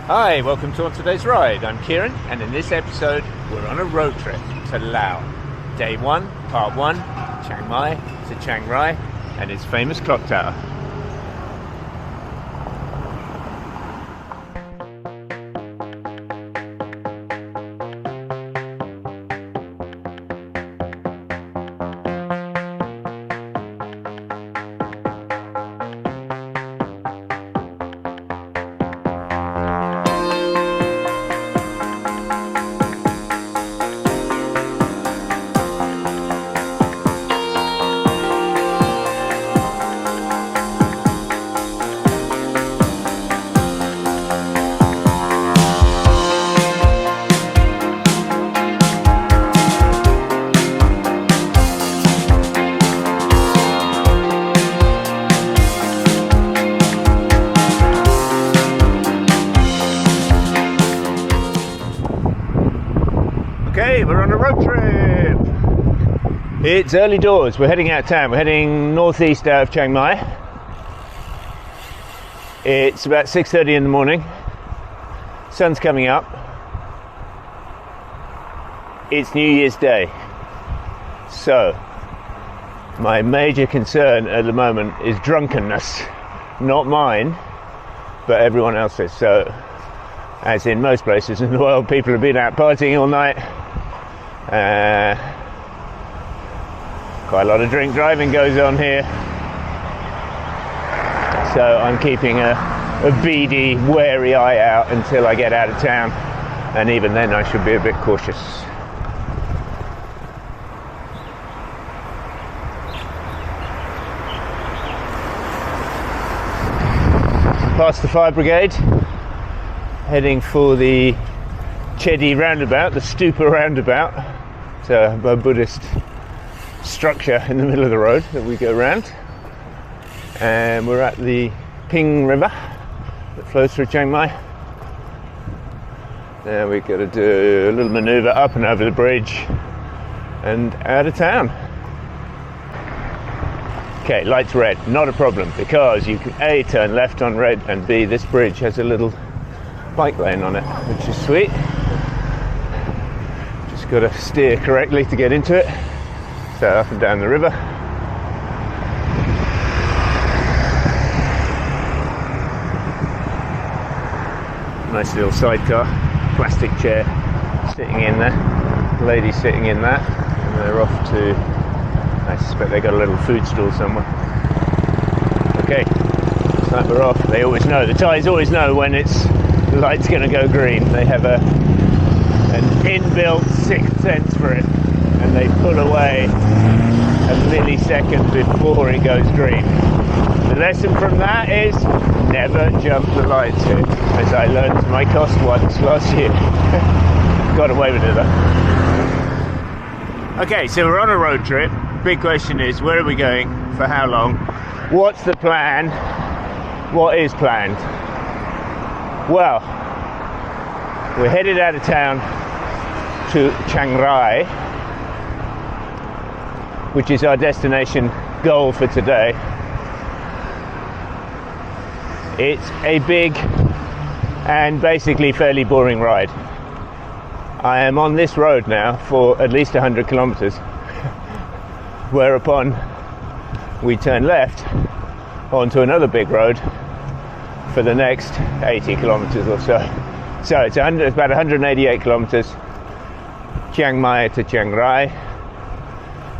Hi, welcome to On Today's Ride. I'm Kieran, and in this episode, we're on a road trip to Laos. Day 1, Part 1, Chiang Mai to Chiang Rai and its famous clock tower. Okay, we're on a road trip. It's early doors. We're heading out of town. We're heading northeast out of Chiang Mai. It's about 6:30 in the morning. Sun's coming up. It's New Year's Day. So, my major concern at the moment is drunkenness. Not mine, but everyone else's. So, as in most places in the world, people have been out partying all night. Quite a lot of drink driving goes on here, so I'm keeping a beady, wary eye out until I get out of town, and even then I should be a bit cautious. Past the fire brigade, heading for the Chedi roundabout, the Stupa roundabout. It's a Buddhist structure in the middle of the road that we go around, and we're at the Ping River that flows through Chiang Mai. Now we've got to do a little manoeuvre up and over the bridge and out of town. Okay, light's red, not a problem, because you can A, turn left on red, and B, this bridge has a little bike lane on it, which is sweet. Just got to steer correctly to get into it. So up and down the river. Nice little sidecar, plastic chair sitting in there. The lady's sitting in that, and they're off to, I suspect they got a little food stall somewhere. Okay, looks like we're off. They always know, the Thais always know when the light's going to go green. They have an inbuilt sixth sense for it, and they pull away a millisecond before it goes green. The lesson from that is never jump the lights here, as I learned to my cost once last year. Got away with it though. Okay, so we're on a road trip. Big question is, where are we going? For how long? What's the plan? What is planned? Well, we're headed out of town to Chiang Rai, which is our destination goal for today. It's a big and basically fairly boring ride. I am on this road now for at least 100 kilometers, whereupon we turn left onto another big road for the next 80 kilometers or so. So it's about 188 kilometers, Chiang Mai to Chiang Rai.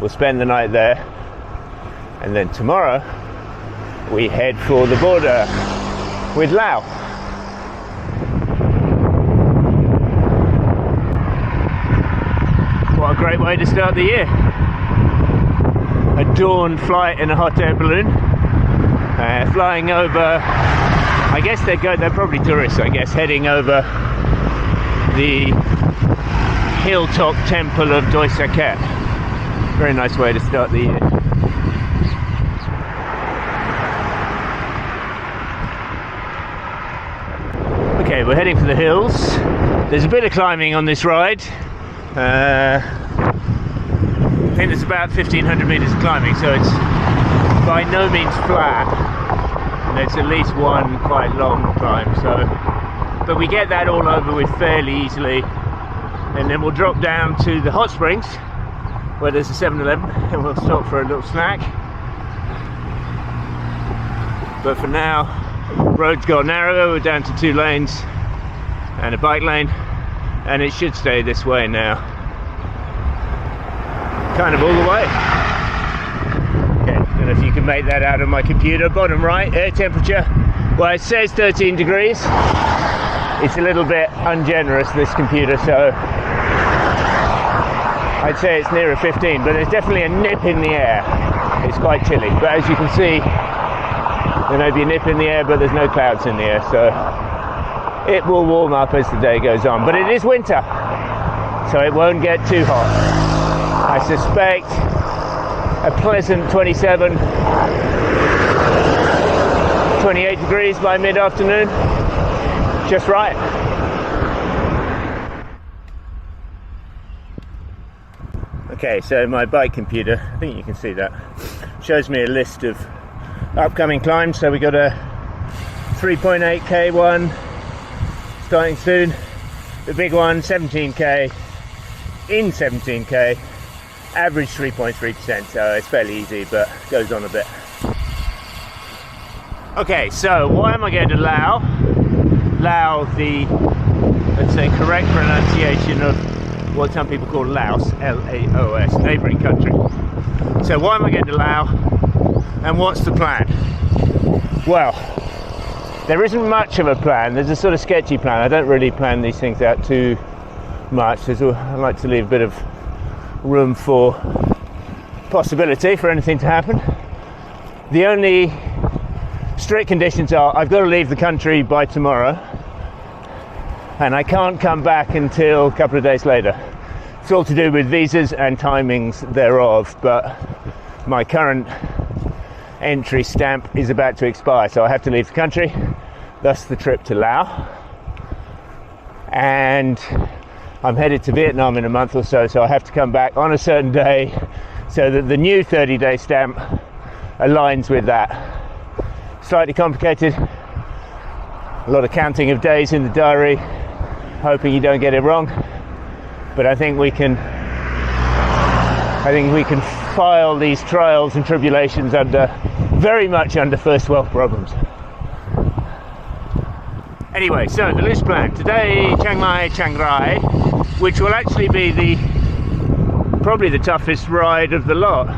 We'll spend the night there, and then tomorrow we head for the border with Laos. What a great way to start the year. A dawn flight in a hot air balloon, flying over, I guess they're probably tourists, I guess, heading over the hilltop temple of Doi Saket. Very nice way to start the year. Okay, we're heading for the hills. There's a bit of climbing on this ride. I think there's about 1,500 meters of climbing, so it's by no means flat. And there's at least one quite long climb, so but we get that all over with fairly easily, and then we'll drop down to the hot springs where there's a 7-Eleven, and we'll stop for a little snack. But for now, road's got narrower, we're down to 2 lanes and a bike lane, and it should stay this way now, kind of all the way. Okay, I don't know if you can make that out of my computer. Bottom right, air temperature, well, it says 13 degrees. It's a little bit ungenerous, this computer, so I'd say it's nearer 15, but there's definitely a nip in the air. It's quite chilly, but as you can see, there may be a nip in the air, but there's no clouds in the air, so it will warm up as the day goes on. But it is winter, so it won't get too hot. I suspect a pleasant 27, 28 degrees by mid-afternoon, just right. Okay, so my bike computer, I think you can see that, shows me a list of upcoming climbs. So we got a 3.8k one starting soon, the big one 17k, in 17k, average 3.3%, so it's fairly easy but goes on a bit. Okay, so why am I going to Laos? Laos, the, let's say, correct pronunciation of what some people call Laos, L-A-O-S, neighbouring country. So why am I going to Laos, and what's the plan? Well, there isn't much of a plan. There's a sort of sketchy plan. I don't really plan these things out too much. I like to leave a bit of room for possibility for anything to happen. The only strict conditions are I've got to leave the country by tomorrow, and I can't come back until a couple of days later. It's all to do with visas and timings thereof, but my current entry stamp is about to expire, so I have to leave the country, thus the trip to Laos. And I'm headed to Vietnam in a month or so, so I have to come back on a certain day so that the new 30-day stamp aligns with that. Slightly complicated, a lot of counting of days in the diary, hoping you don't get it wrong, but I think we can file these trials and tribulations very much under first world problems. Anyway, so the loose plan today: Chiang Mai, Chiang Rai, which will actually be probably the toughest ride of the lot,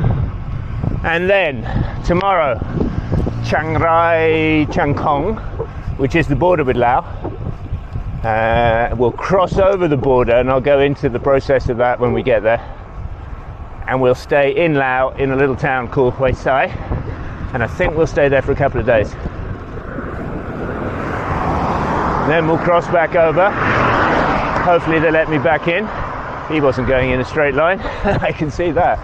and then tomorrow Chiang Rai, Chiang Kong, which is the border with Laos. We'll cross over the border, and I'll go into the process of that when we get there. And we'll stay in Laos in a little town called Hue Sai, and I think we'll stay there for a couple of days. Then we'll cross back over. Hopefully they let me back in. He wasn't going in a straight line. I can see that.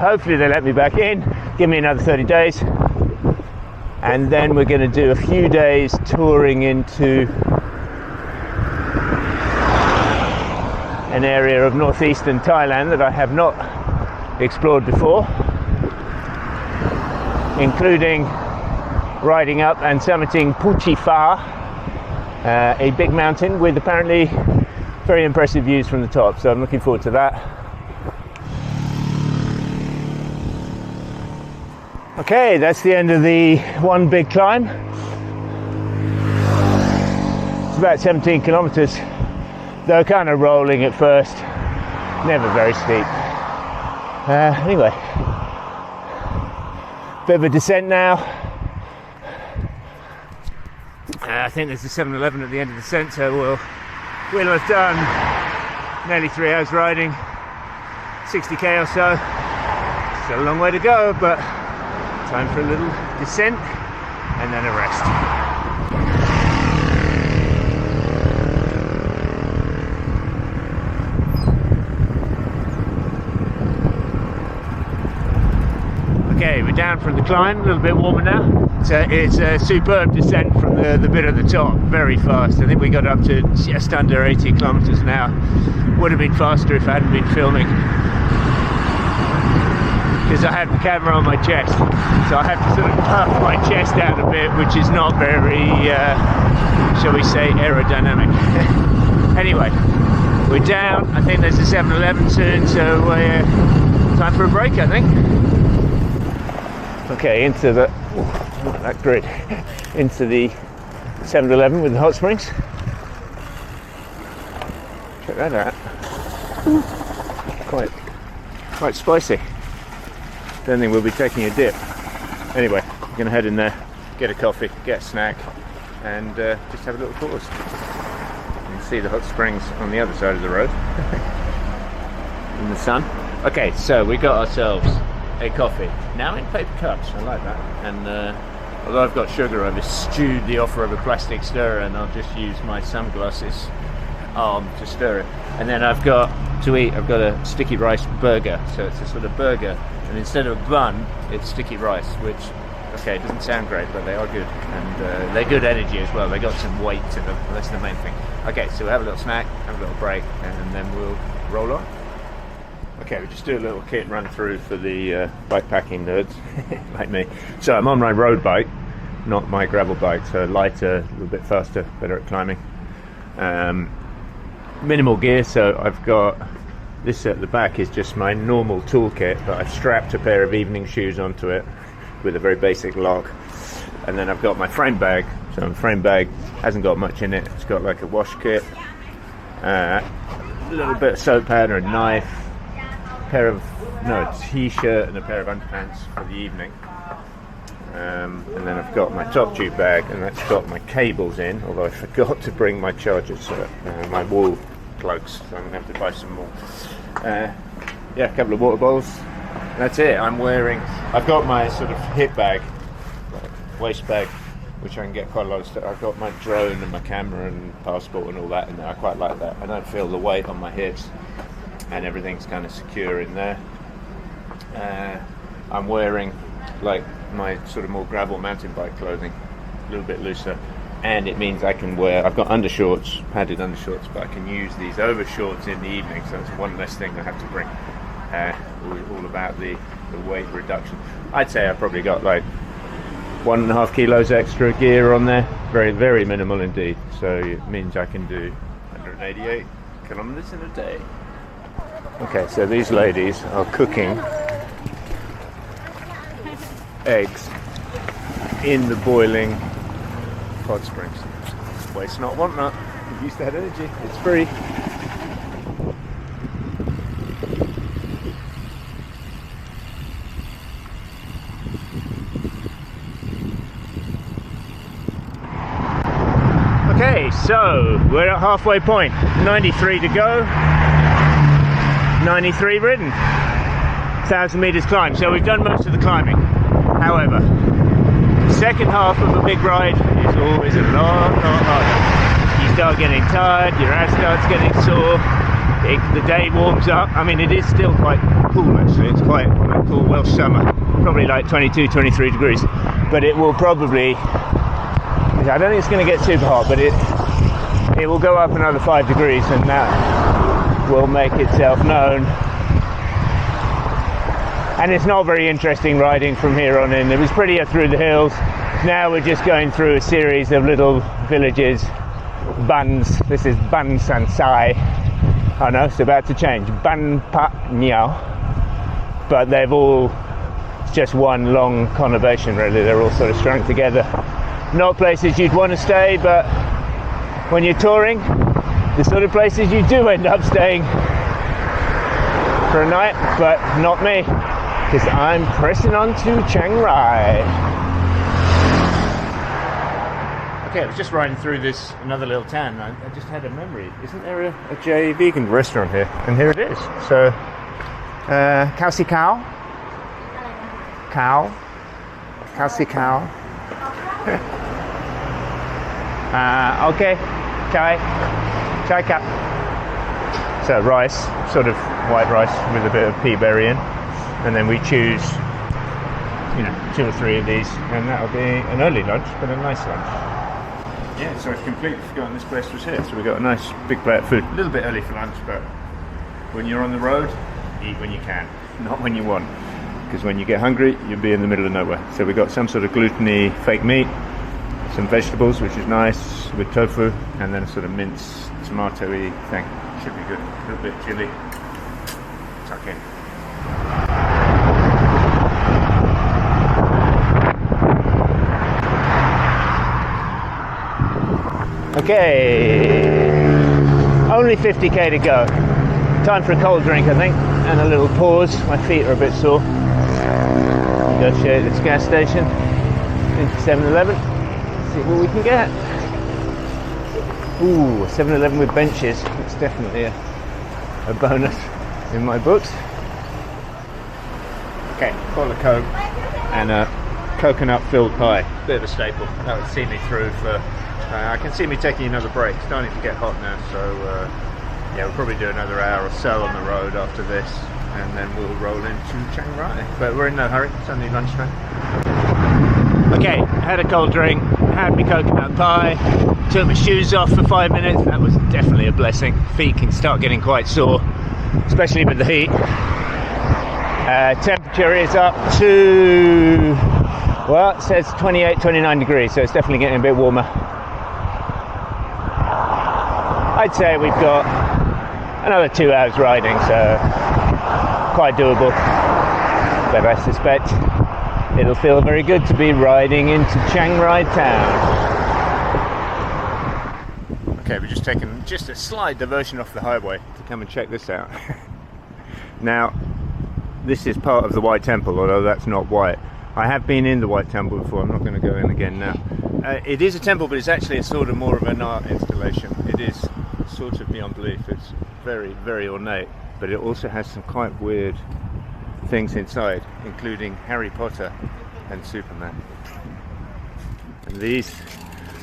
Hopefully they let me back in, give me another 30 days, and then we're going to do a few days touring into an area of northeastern Thailand that I have not explored before, including riding up and summiting Puchi Pha, a big mountain with apparently very impressive views from the top, so I'm looking forward to that. Okay, that's the end of the one big climb. It's about 17 kilometers, though kind of rolling at first, never very steep. Anyway, bit of a descent now. I think there's a 7-Eleven at the end of the descent, so we'll have done nearly 3 hours riding, 60k or so. Still a long way to go, but time for a little descent and then a rest. Okay, we're down from the climb, a little bit warmer now. It's a superb descent from the bit at the top, very fast. I think we got up to just under 80 kilometers an hour. Would have been faster if I hadn't been filming. because I have the camera on my chest, so I have to sort of puff my chest out a bit, which is not very, shall we say, aerodynamic. Anyway, we're down. I think there's a 7-Eleven soon, so time for a break, I think. Okay, into the that grid, into the 7-Eleven with the hot springs. Check that out. Quite spicy. Don't think we'll be taking a dip. Anyway, we're gonna head in there, get a coffee, get a snack, and just have a little pause. You can see the hot springs on the other side of the road in the sun. Okay, so we got ourselves a coffee, now in paper cups. I like that. And although I've got sugar, I've eschewed the offer of a plastic stirrer, and I'll just use my sunglasses arm to stir it. And then I've got to eat, I've got a sticky rice burger, so it's a sort of burger, and instead of a bun, it's sticky rice, which, okay, it doesn't sound great, but they are good, and they're good energy as well. They got some weight to them. That's the main thing. Okay, so we'll have a little snack, have a little break, and then we'll roll on. Okay, we just do a little kit run through for the bikepacking nerds like me. So I'm on my road bike, not my gravel bike, so lighter, a little bit faster, better at climbing. Minimal gear, so I've got this at the back is just my normal toolkit, but I've strapped a pair of evening shoes onto it with a very basic lock. And then I've got my frame bag. So my frame bag hasn't got much in it. It's got like a wash kit, a little bit of soap powder, a knife, a t-shirt and a pair of underpants for the evening. And then I've got my top tube bag, and that's got my cables in, although I forgot to bring my charger set, my wall plugs, so I'm going to have to buy some more. Yeah, a couple of water bottles. That's it. I've got my sort of hip bag, waist bag, which I can get quite a lot of stuff. I've got my drone and my camera and passport and all that in there. I quite like that. I don't feel the weight on my hips, and everything's kind of secure in there. I'm wearing like my sort of more gravel mountain bike clothing, a little bit looser, and it means I can wear, I've got undershorts, padded undershorts, but I can use these overshorts in the evening, so it's one less thing I have to bring. All about the weight reduction. I'd say I've probably got like 1.5 kilos extra gear on there, very, very minimal indeed, so it means I can do 188 kilometers in a day. Okay, so these ladies are cooking eggs in the boiling hot springs. Waste not, want not. Use that energy. It's free. Okay, so we're at halfway point. 93 to go. 93 ridden. 1,000 meters climb. So we've done most of the climbing. However, the second half of a big ride is always a lot harder. You start getting tired, your ass starts getting sore, the day warms up. I mean, it is still quite cool actually. It's quite cool Welsh summer, probably like 22, 23 degrees. But it will probably, I don't think it's going to get super hot, but it will go up another 5 degrees, and that will make itself known. And it's not very interesting riding from here on in. It was prettier through the hills. Now we're just going through a series of little villages. Bans. This is Ban San Sai. Oh no, it's about to change. Ban Pa Niao. But they've all, it's just one long conurbation really. They're all sort of strung together. Not places you'd want to stay, but when you're touring, the sort of places you do end up staying for a night, but not me. Because I'm pressing on to Chiang Rai. Okay, I was just riding through this, another little town. I just had a memory. Isn't there a J vegan restaurant here? And here it is. So, Khao Si Khao. Khao Si Khao. Okay. Chai cup. So rice, sort of white rice with a bit of pea berry in. And then we choose, 2 or 3 of these, and that'll be an early lunch, but a nice lunch. Yeah, so I've completely forgotten this place was here. So we've got a nice big plate of food. A little bit early for lunch, but when you're on the road, eat when you can, not when you want, because when you get hungry you'll be in the middle of nowhere. So we got some sort of gluten-y fake meat, some vegetables, which is nice, with tofu, and then a sort of minced tomato-y thing. Should be good. A little bit chilly. Tuck in. Okay, only 50k to go. Time for a cold drink, I think, and a little pause. My feet are a bit sore. Negotiate this gas station into 7-Eleven. See what we can get. Ooh, 7-Eleven with benches. It's definitely a bonus in my books. Okay, bottle of Coke and a coconut-filled pie. Bit of a staple. That would see me through for. I can see me taking another break. It's starting to get hot now, so yeah, we'll probably do another hour or so on the road after this, and then we'll roll into Chiang Rai. But we're in no hurry. It's only lunchtime. Okay, had a cold drink, had my coconut pie, took my shoes off for 5 minutes. That was definitely a blessing. Feet can start getting quite sore, especially with the heat. Temperature is up to, well, it says 28, 29 degrees, so it's definitely getting a bit warmer. I'd say we've got another 2 hours riding, so quite doable. But I suspect it'll feel very good to be riding into Chiang Rai town. Okay, we're just taking just a slight diversion off the highway to come and check this out. Now, this is part of the White Temple, although that's not white. I have been in the White Temple before. I'm not going to go in again now. It is a temple, but it's actually a sort of more of an art installation. It is sort of beyond belief. It's very, very ornate, but it also has some quite weird things inside, including Harry Potter and Superman. And these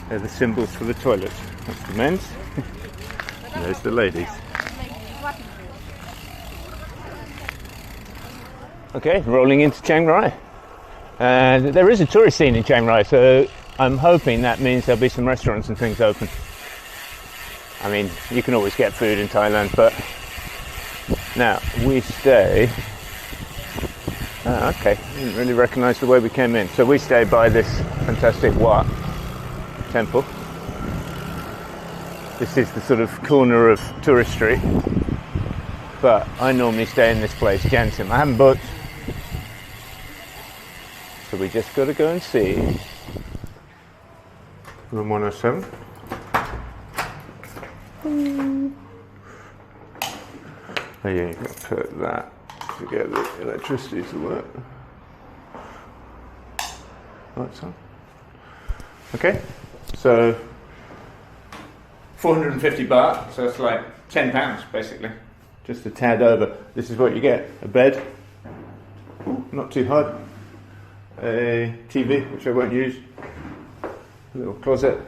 are the symbols for the toilets. That's the men's. And there's the ladies. Okay, rolling into Chiang Rai. And there is a tourist scene in Chiang Rai, so I'm hoping that means there'll be some restaurants and things open. I mean, you can always get food in Thailand, but now we stay. Okay, didn't really recognise the way we came in. So we stay by this fantastic Wat temple. This is the sort of corner of Tourist Street, but I normally stay in this place, Jansim. I haven't booked, so we just got to go and see. Room 107. Oh yeah, you've got to put that to get the electricity to work. Lights on. Okay, so 450 baht, so it's like £10 basically, just a tad over. This is what you get: a bed, not too hard, a TV which I won't use, a little closet,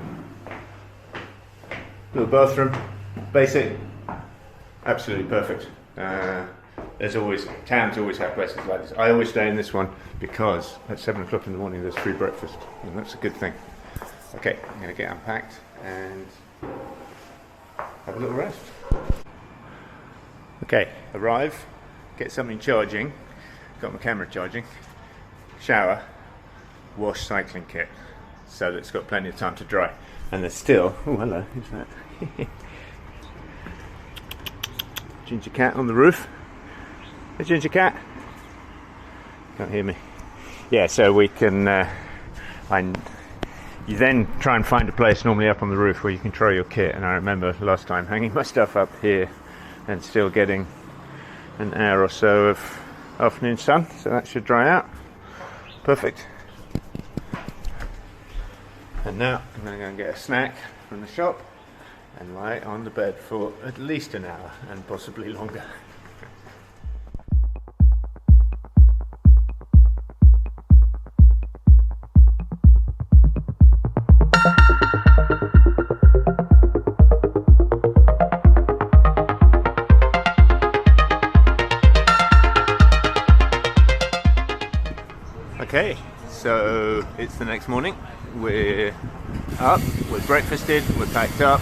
little bathroom, basic, absolutely perfect. There's always, towns always have places like this. I always stay in this one because at 7 o'clock in the morning there's free breakfast, and that's a good thing. Okay, I'm going to get unpacked and have a little rest. Okay, arrive, get something charging, got my camera charging, shower, wash cycling kit, so that it's got plenty of time to dry. And there's still, oh hello, who's that? Ginger cat on the roof. Hey ginger cat. Can't hear me. Yeah, so we can, you then try and find a place normally up on the roof where you can throw your kit, and I remember last time hanging my stuff up here and still getting an hour or so of afternoon sun, so that should dry out. Perfect. And now I'm going to go and get a snack from the shop and lie on the bed for at least an hour and possibly longer. Okay, so it's the next morning. We're up, we're breakfasted, we're packed up.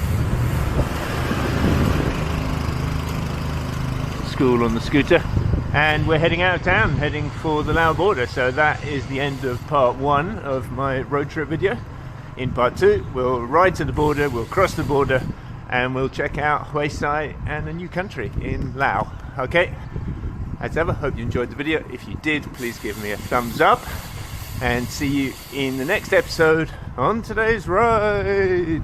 School on the scooter. and we're heading out of town, heading for the Laos border. So that is the end of part 1 of my road trip video. In part 2, we'll ride to the border, we'll cross the border, and we'll check out Hue Sai and a new country in Laos. Okay, as ever, hope you enjoyed the video. If you did, please give me a thumbs up, and see you in the next episode on today's ride.